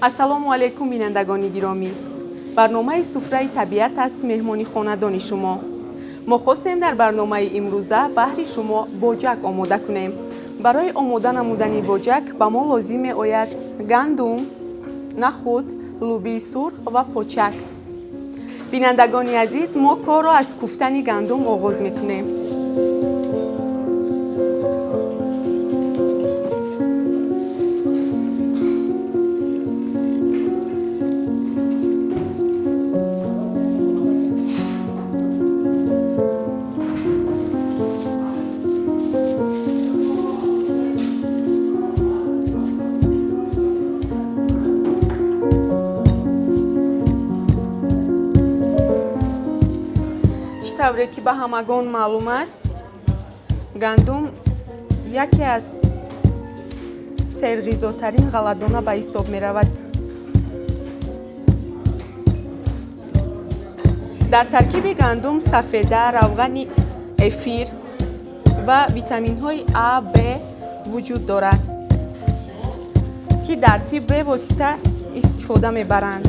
ассалому алайкум бинандагони гиромӣ. барномаи суфраи табиат аст меҳмони хонадони шумо. мо хостем дар барномаи имрӯза баҳри шумо боҷак омода кунем. барои омода намудани боҷак ба мо лозим меояд гандум, нахуд, лубии сурх ва почак. бинандагони азиз, мо корро аз куфтани гандум оғоз мекунем. тавре ки ба ҳамагон маълум аст, гандум яке аз серғизотарин ғалладона ба ҳисоб меравад. дар таркиби гандум сафеда, равғани эфир ва витаминҳои А, Б вуҷуд дорад, ки дар тиб бевосита истифода мебаранд.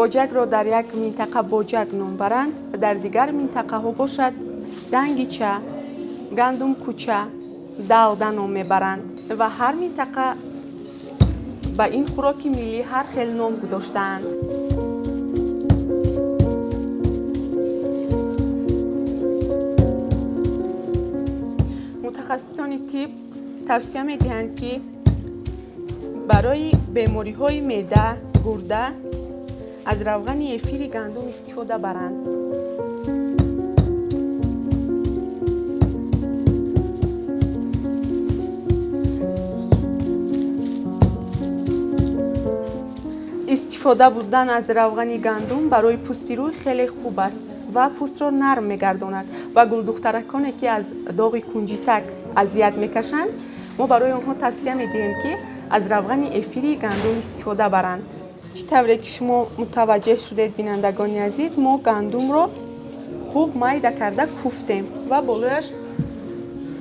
боҷакро дар як минтақа боҷак ном баранд, дар дигар минтақаҳо бошад дангича, гандум куча, далда ном мебаранд ва ҳар минтақа ба ин хӯроки миллӣ ҳар хел ном гузоштаанд. мутахассисони тиб тавсия медиҳанд, ки барои бемориҳои меъда, гурда аз равғани эфири гандум истифода баранд. истифода бурдан аз равғани гандум барои пӯсти рӯй хеле хуб аст ва пӯстро нарм мегардонад ва гулдухтараконе ки аз доғи кунҷитак азият мекашанд, мо барои онҳо тавсия медиҳем, ки аз равғани эфири гандум истифода баранд. тавре ки шумо мутаваҷҷеҳ шудед, бинандагони азиз, мо гандумро хуб майда карда куфтем ва болояш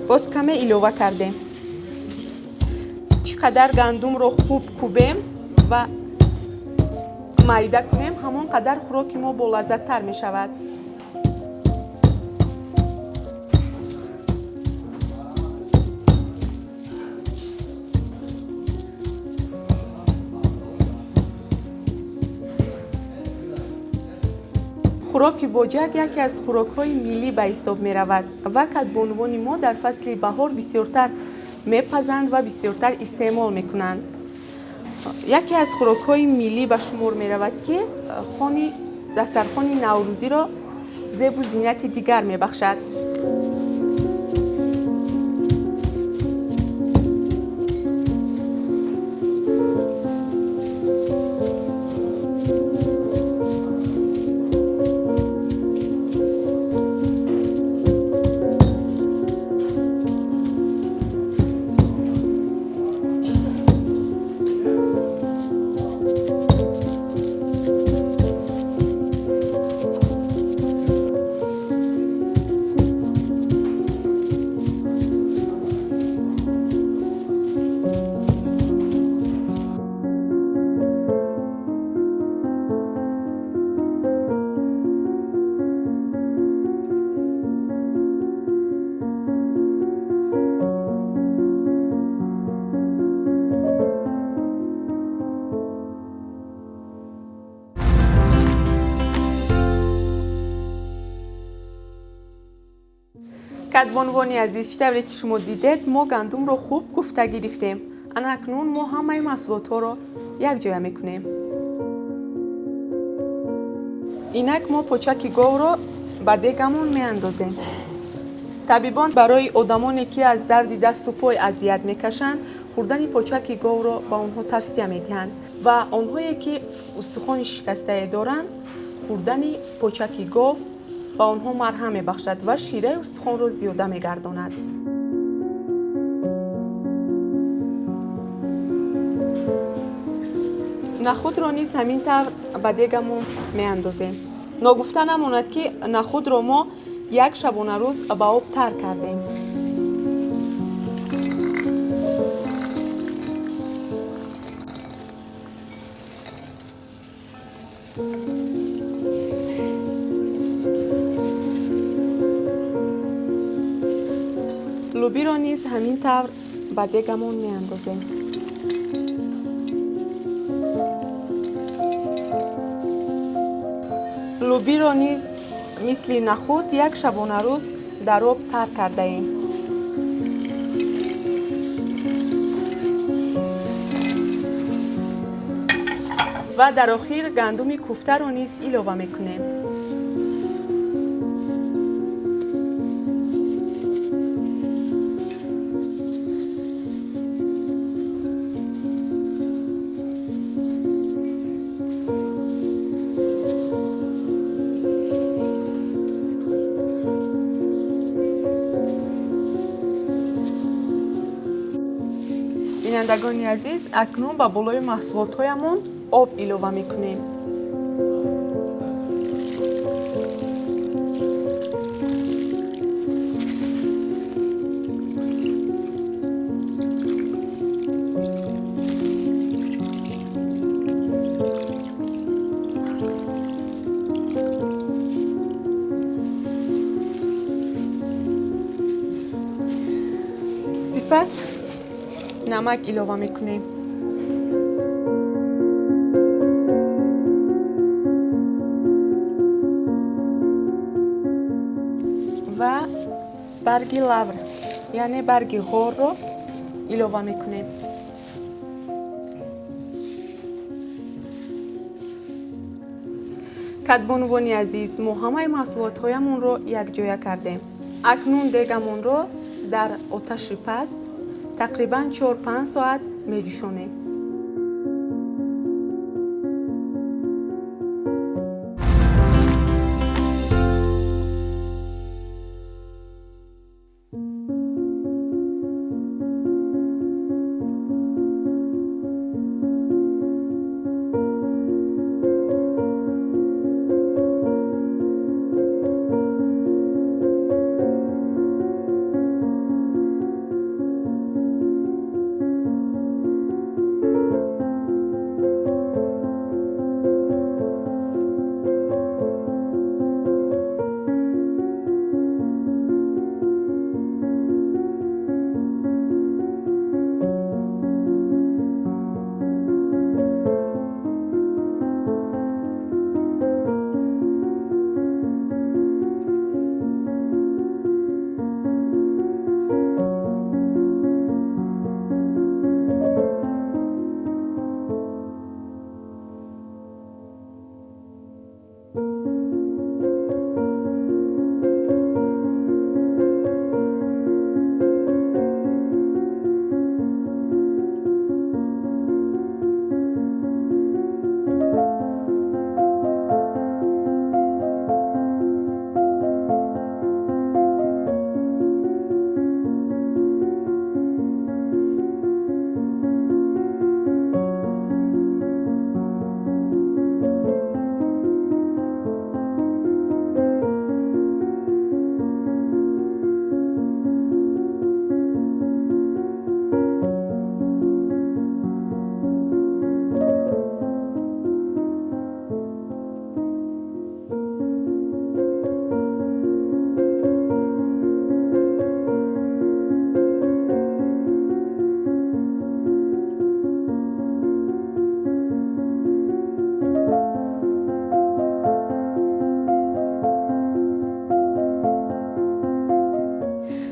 боз каме илова кардем. чӣ қадар гандумро хуб кӯбем ва майда кунем, ҳамон қадар хӯроки мо болаззаттар мешавад. хӯроки боҷак яке аз хӯрокҳои миллӣ ба ҳисоб меравад ва кадбонувони мо дар фасли баҳор бисёртар мепазанд ва бисёртар истеъмол мекунанд. яке аз хӯрокҳои миллӣ ба шумор меравад, ки дастархони наврӯзиро зебу зиннати дигар мебахшад. кадбонувони азиз, чӣ тавре ки шумо дидед, мо гандумро хуб куфта гирифтем. ана акнун мо ҳамаи маҳсулотҳоро якҷоя мекунем. инак мо почаки говро ба дегамон меандозем. табибон барои одамоне ки аз дарди дасту пой азият мекашанд, хӯрдани почаки говро ба онҳо тавсия медиҳанд ва онҳое ки устухони шикастае доранд, хӯрдани почаки гов ба онҳо марҳам мебахшад ва шираи устухонро зиёда мегардонад. нахудро низ ҳамин тавр ба дегамон меандозем. ногуфта намонад, ки нахудро мо یک شبانه روز به آب تر کردیم. لوبی را نیز همین طور به دیگمون می اندازیم. لوبی را نیز مثل نخود یک شبانه روز در آب تر کرده ایم. و در آخر گندم کوفته را نیز اضافه میکنیم. بینندگان عزیز، اکنون به بالای محصولات‌هایمان آب اضافه میکنیم. سپس نمک اضافه میکنیم. و برگ لور یعنی برگ غور رو اضافه میکنیم. کدبانوان عزیز، ما همه محصولات هایمون رو یک جای کردیم. اکنون دیگمون رو در آتش پست تقریباً 4-5 ساعت میجوشانیم.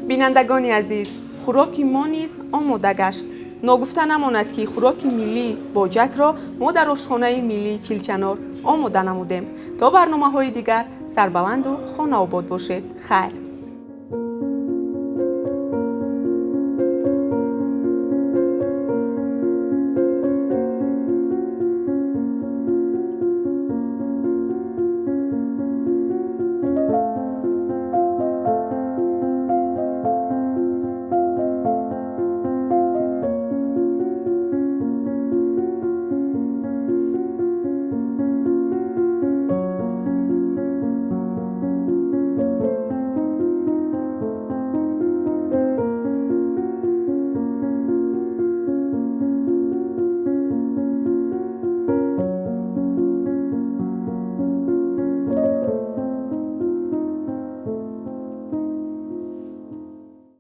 بینندگان عزیز، خوراکی ما نیز آماده گشت. ناگفته نماند که خوراک ملی باجک را ما در آشخانه ملی کیلکنار آماده نمودیم. تا برنامه‌های دیگر سربلند و خانه آباد باشید. خیر.